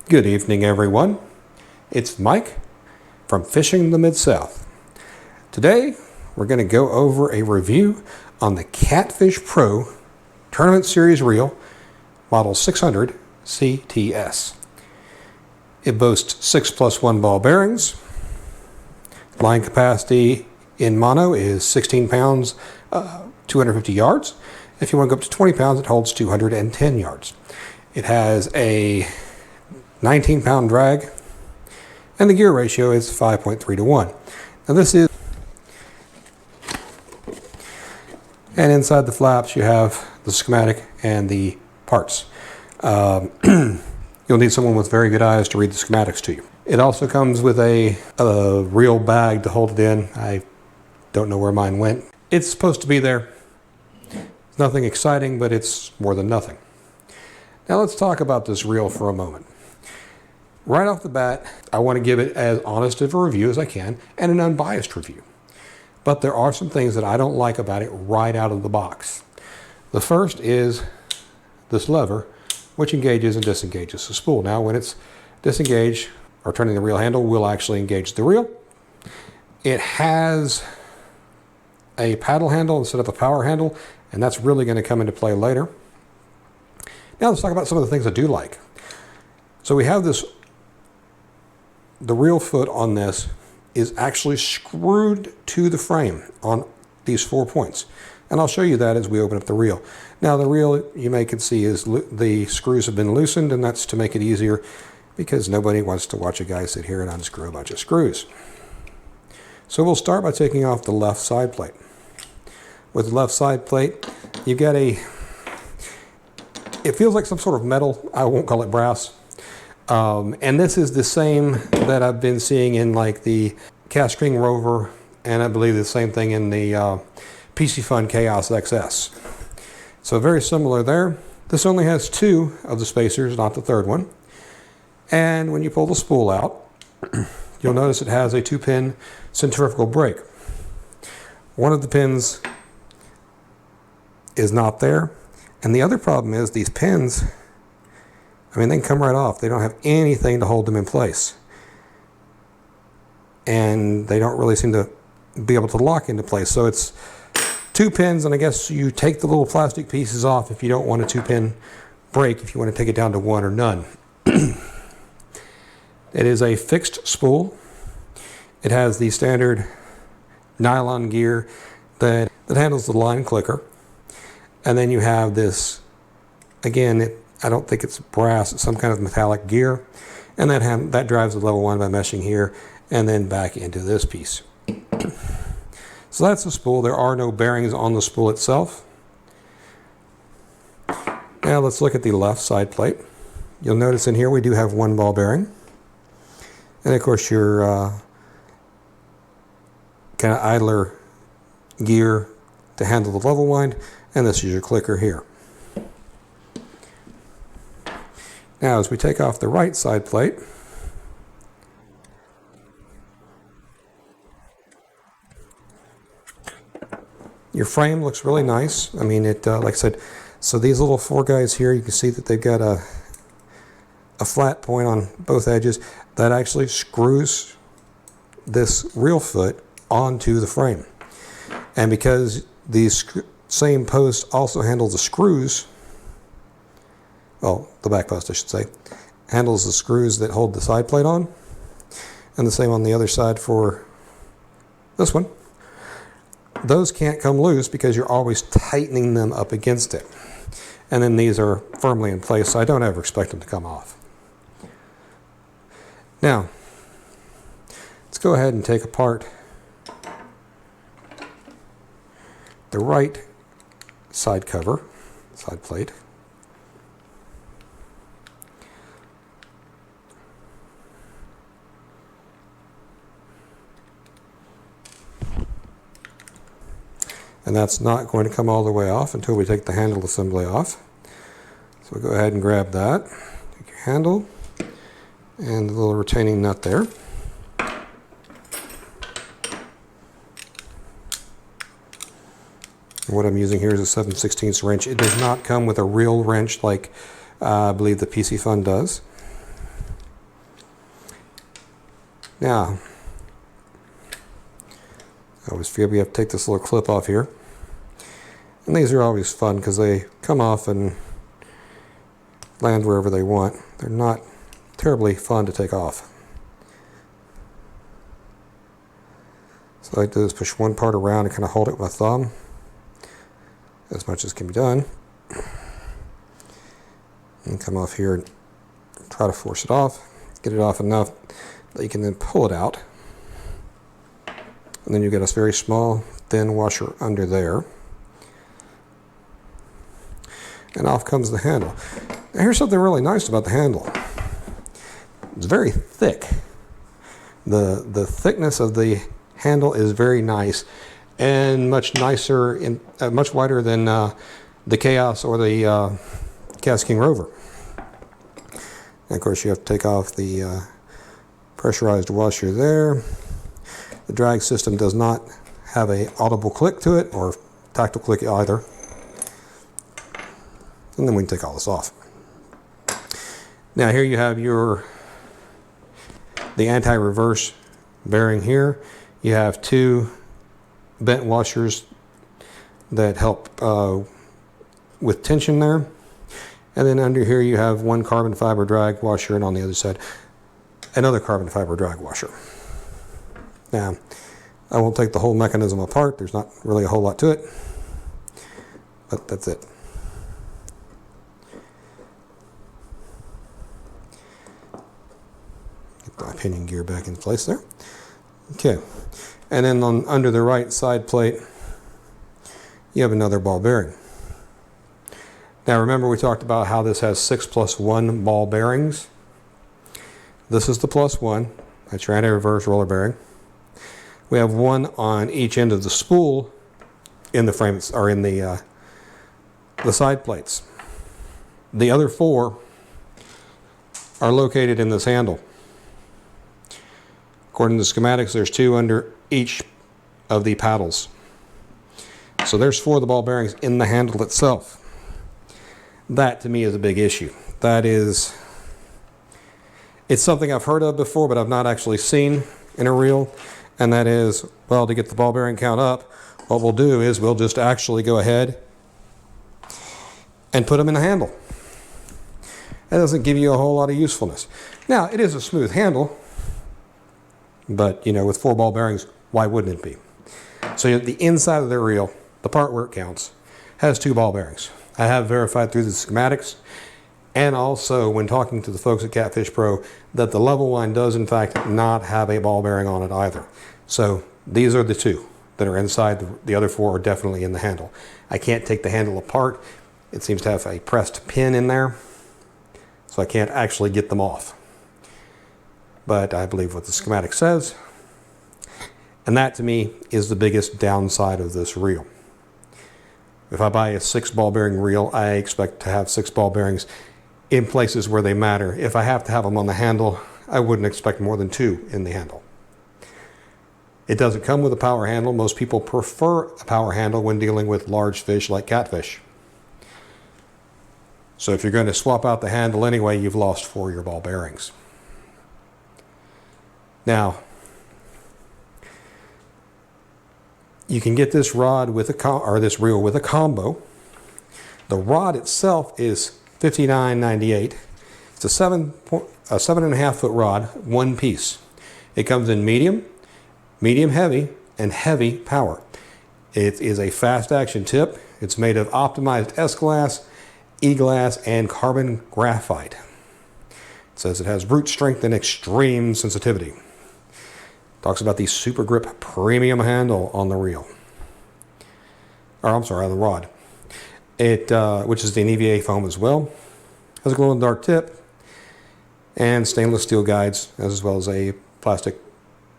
Good evening, everyone. It's Mike from Fishing the Mid-South. Today, we're going to go over a review on the Catfish Pro Tournament Series Reel, Model 600 CTS. It boasts 6+1 ball bearings. Line capacity in mono is 16 pounds, 250 yards. If you want to go up to 20 pounds, it holds 210 yards. It has a 19-pound drag, and the gear ratio is 5.3 to 1. Now this is, and inside the flaps you have the schematic and the parts. You'll need someone with very good eyes to read the schematics to you. It also comes with a reel bag to hold it in. I don't know where mine went. It's supposed to be there. It's nothing exciting, but it's more than nothing. Now let's talk about this reel for a moment. Right off the bat, I want to give it as honest of a review as I can and an unbiased review. But there are some things that I don't like about it right out of the box. The first is this lever, which engages and disengages the spool. Now when it's disengaged or turning the reel handle, we'll actually engage the reel. It has a paddle handle instead of a power handle, and that's really going to come into play later. Now let's talk about some of the things I do like. So we have this. The reel foot on this is actually screwed to the frame on these 4 points. And I'll show you that as we open up the reel. Now the reel, you may can see, is the screws have been loosened, and that's to make it easier because nobody wants to watch a guy sit here and unscrew a bunch of screws. So we'll start by taking off the left side plate. With the left side plate, you've got it feels like some sort of metal. I won't call it brass. And this is the same that I've been seeing in like the Cast String Rover, and I believe the same thing in the PC Fun Chaos XS. So very similar there. This only has 2 of the spacers, not the third one. And when you pull the spool out, you'll notice it has a 2-pin centrifugal brake. One of the pins is not there. And the other problem is these pins, I mean, they can come right off. They don't have anything to hold them in place. And they don't really seem to be able to lock into place. So it's 2 pins, and I guess you take the little plastic pieces off if you don't want a 2-pin brake, if you want to take it down to 1 or none. It is a fixed spool. It has the standard nylon gear that handles the line clicker. And then you have this, again, I don't think it's brass, it's some kind of metallic gear. And that drives the level 1 by meshing here and then back into this piece. So that's the spool. There are no bearings on the spool itself. Now let's look at the left side plate. You'll notice in here we do have 1 ball bearing. And of course your kind of idler gear to handle the level wind. And this is your clicker here. Now, as we take off the right side plate, your frame looks really nice. I mean, like I said, so these little 4 guys here, you can see that they've got a flat point on both edges that actually screws this reel foot onto the frame. And because these same post also handles the screws, well, the back post I should say, handles the screws that hold the side plate on, and the same on the other side for this one. Those can't come loose because you're always tightening them up against it. And then these are firmly in place, so I don't ever expect them to come off. Now, let's go ahead and take apart the right side cover, side plate. And that's not going to come all the way off until we take the handle assembly off. So we'll go ahead and grab that. Take your handle and the little retaining nut there. What I'm using here is a 7/16 wrench. It does not come with a real wrench like I believe the PC Fun does. Now, I always forget we have to take this little clip off here. And these are always fun because they come off and land wherever they want. They're not terribly fun to take off. So what I like to do is push one part around and kind of hold it with my thumb as much as can be done. And come off here and try to force it off. Get it off enough that you can then pull it out. And then you get a very small, thin washer under there. And off comes the handle. Now here's something really nice about the handle. It's very thick. The thickness of the handle is very nice and much nicer, much wider than the Chaos or the Cast King Rover. And of course you have to take off the pressurized washer there. The drag system does not have an audible click to it or tactile click either. And then we can take all this off. Now here you have the anti-reverse bearing here. You have two bent washers that help with tension there. And then under here you have one carbon fiber drag washer, and on the other side another carbon fiber drag washer. Now I won't take the whole mechanism apart. There's not really a whole lot to it, but that's it. Get my pinion gear back in place there. Okay, and then under the right side plate you have another ball bearing. Now remember we talked about how this has 6+1 ball bearings. This is the +1. That's your anti-reverse roller bearing. We have one on each end of the spool in the frames, or in the side plates. The other 4 are located in this handle. According to the schematics, there's 2 under each of the paddles. So there's 4 of the ball bearings in the handle itself. That to me is a big issue. It's something I've heard of before, but I've not actually seen in a reel. And that is, well, to get the ball bearing count up, what we'll do is we'll just actually go ahead and put them in the handle. That doesn't give you a whole lot of usefulness. Now, it is a smooth handle, but you know, with 4 ball bearings, why wouldn't it be? So the inside of the reel, the part where it counts, has 2 ball bearings. I have verified through the schematics, and also when talking to the folks at Catfish Pro, that the level line does in fact not have a ball bearing on it either. So these are the 2 that are inside. The other 4 are definitely in the handle. I can't take the handle apart. It seems to have a pressed pin in there, so I can't actually get them off. But I believe what the schematic says, and that to me is the biggest downside of this reel. If I buy a 6 ball bearing reel, I expect to have 6 ball bearings in places where they matter. If I have to have them on the handle, I wouldn't expect more than 2 in the handle. It doesn't come with a power handle. Most people prefer a power handle when dealing with large fish like catfish. So if you're going to swap out the handle anyway, you've lost 4 of your ball bearings. Now, you can get this rod with this reel with a combo. The rod itself is $59.98. It's a 7.5 foot rod, one piece. It comes in medium, medium heavy, and heavy power. It is a fast action tip. It's made of optimized S-glass, E-glass, and carbon graphite. It says it has root strength and extreme sensitivity. Talks about the Super Grip premium handle on the reel. Or I'm sorry, on the rod. Which is an EVA foam as well. Has a glow in the dark tip and stainless steel guides, as well as a plastic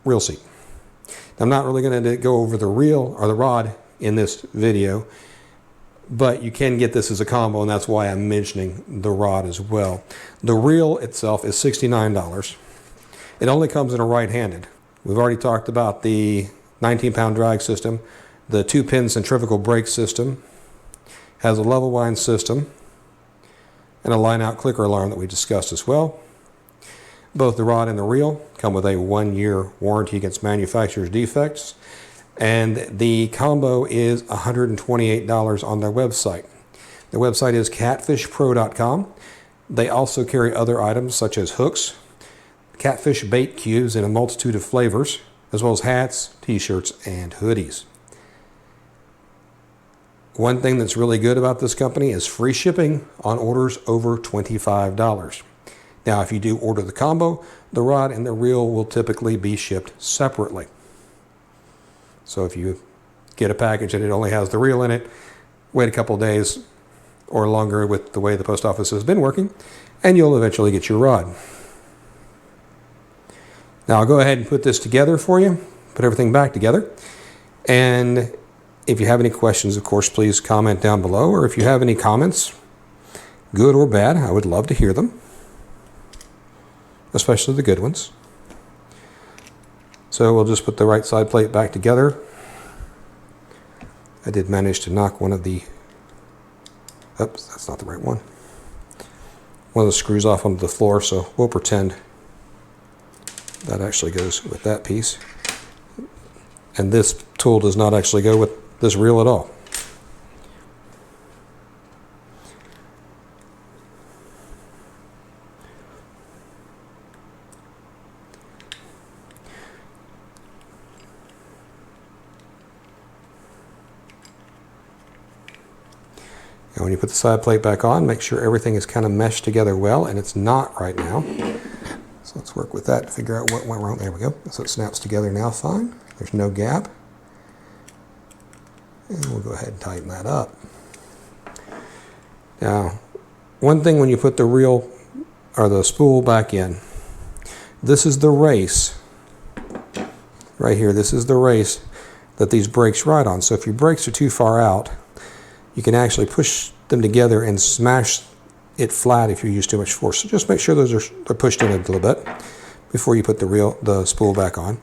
reel seat. Now, I'm not really going to go over the reel or the rod in this video, but you can get this as a combo, and that's why I'm mentioning the rod as well. The reel itself is $69. It only comes in a right-handed. We've already talked about the 19-pound drag system, the 2-pin centrifugal brake system, has a level wind system, and a line-out clicker alarm that we discussed as well. Both the rod and the reel come with a 1-year warranty against manufacturer's defects, and the combo is $128 on their website. Their website is catfishpro.com. They also carry other items such as hooks, catfish bait cubes in a multitude of flavors, as well as hats, t-shirts, and hoodies. One thing that's really good about this company is free shipping on orders over $25. Now, if you do order the combo, the rod and the reel will typically be shipped separately. So if you get a package and it only has the reel in it, wait a couple of days or longer with the way the post office has been working, and you'll eventually get your rod. Now I'll go ahead and put this together for you, put everything back together, and if you have any questions, of course, please comment down below, or if you have any comments, good or bad, I would love to hear them, especially the good ones. So we'll just put the right side plate back together. I did manage to knock one of the, oops, that's not the right one. One of the screws off onto the floor, so we'll pretend that actually goes with that piece. And this tool does not actually go with this reel at all. And when you put the side plate back on, make sure everything is kind of meshed together well, and it's not right now. So let's work with that to figure out what went wrong. There we go. So it snaps together now fine. There's no gap. And we'll go ahead and tighten that up. Now, one thing when you put the reel or the spool back in, this is the race. Right here, this is the race that these brakes ride on. So if your brakes are too far out, you can actually push them together and smash it flat if you use too much force. So just make sure those are pushed in a little bit before you put the spool back on.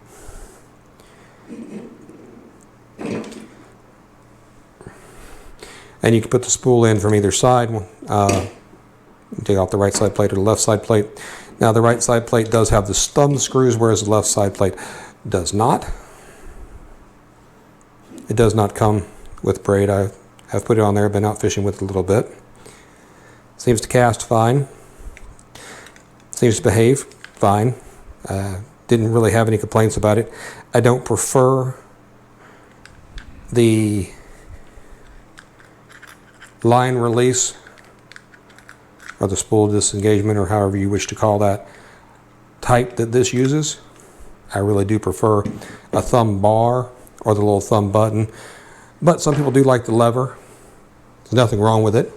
And you can put the spool in from either side. Take off the right side plate or the left side plate. Now the right side plate does have the thumb screws, whereas the left side plate does not. It does not come with braid. I have put it on there, been out fishing with it a little bit. Seems to cast fine. Seems to behave fine. Didn't really have any complaints about it. I don't prefer the line release or the spool disengagement, or however you wish to call that type that this uses. I really do prefer a thumb bar or the little thumb button, but some people do like the lever. There's nothing wrong with it.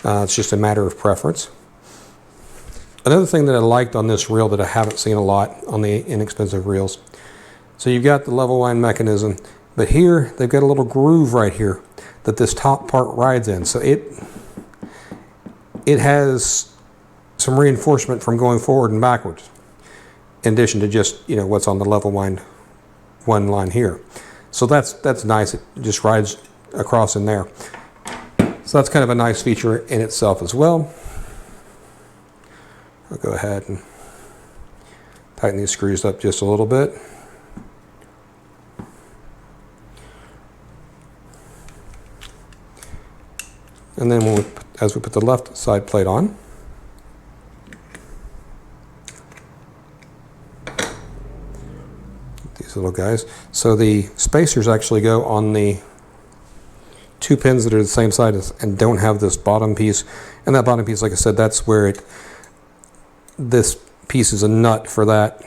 It's just a matter of preference. Another thing that I liked on this reel that I haven't seen a lot on the inexpensive reels, so you've got the level line mechanism, but here they've got a little groove right here that this top part rides in. So it has some reinforcement from going forward and backwards, in addition to just, you know, what's on the level line one line here. So that's nice. It just rides across in there. So that's kind of a nice feature in itself as well. I'll go ahead and tighten these screws up just a little bit. And then as we put the left side plate on, these little guys. So the spacers actually go on the two pins that are the same size and don't have this bottom piece. And that bottom piece, like I said, that's where this piece is a nut for that,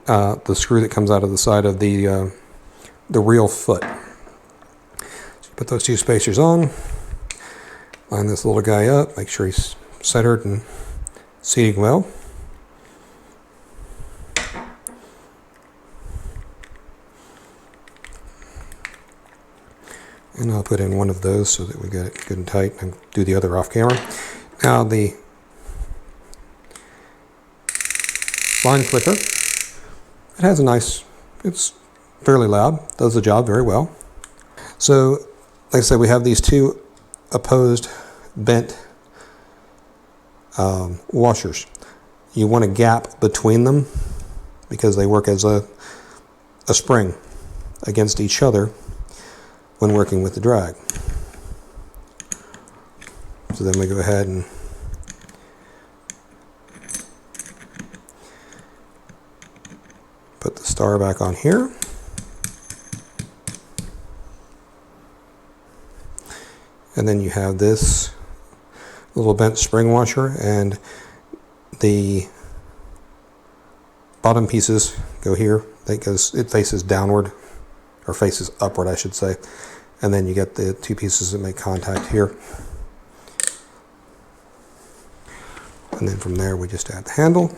the screw that comes out of the side of the reel foot. So put those two spacers on. Line this little guy up, make sure he's centered and seating well. And I'll put in one of those so that we get it good and tight, and do the other off camera. Now the line clicker, it has a nice, it's fairly loud, does the job very well. So like I said, we have these two opposed bent washers. you want a gap between them because they work as a spring against each other when working with the drag. So then we go ahead and put the star back on here. And then you have this little bent spring washer, and the bottom pieces go here. It faces downward, or faces upward, I should say. And then you get the two pieces that make contact here. And then from there we just add the handle.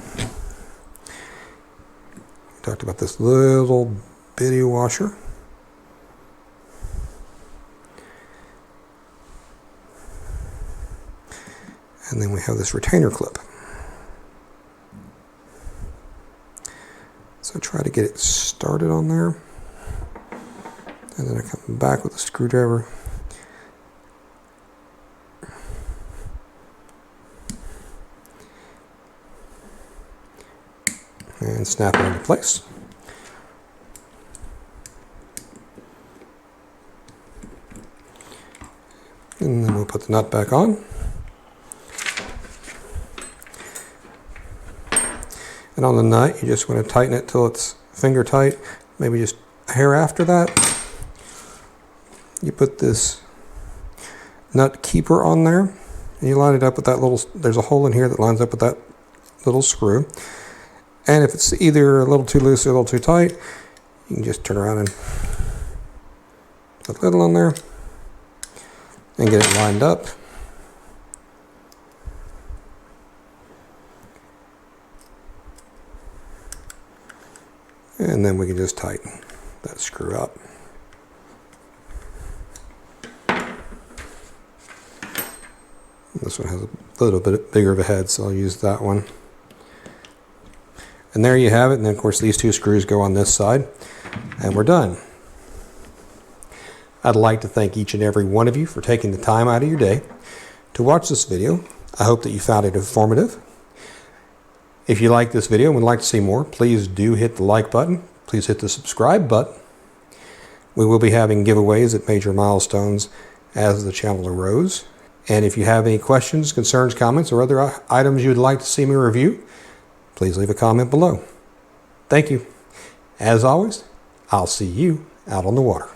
We talked about this little bitty washer. And then we have this retainer clip. So try to get it started on there. And then I come back with a screwdriver. And snap it into place. And then we'll put the nut back on. And on the nut, you just want to tighten it till it's finger tight, maybe just a hair after that. You put this nut keeper on there, and you line it up with that little, there's a hole in here that lines up with that little screw. And if it's either a little too loose or a little too tight, you can just turn around and put a little on there and get it lined up. And then we can just tighten that screw up. This one has a little bit bigger of a head, so I'll use that one. And there you have it. And then of course these two screws go on this side, and we're done. I'd like to thank each and every one of you for taking the time out of your day to watch this video. I hope that you found it informative. If you like this video and would like to see more, please do hit the like button. Please hit the subscribe button. We will be having giveaways at major milestones as the channel grows. And if you have any questions, concerns, comments, or other items you would like to see me review, please leave a comment below. Thank you. As always, I'll see you out on the water.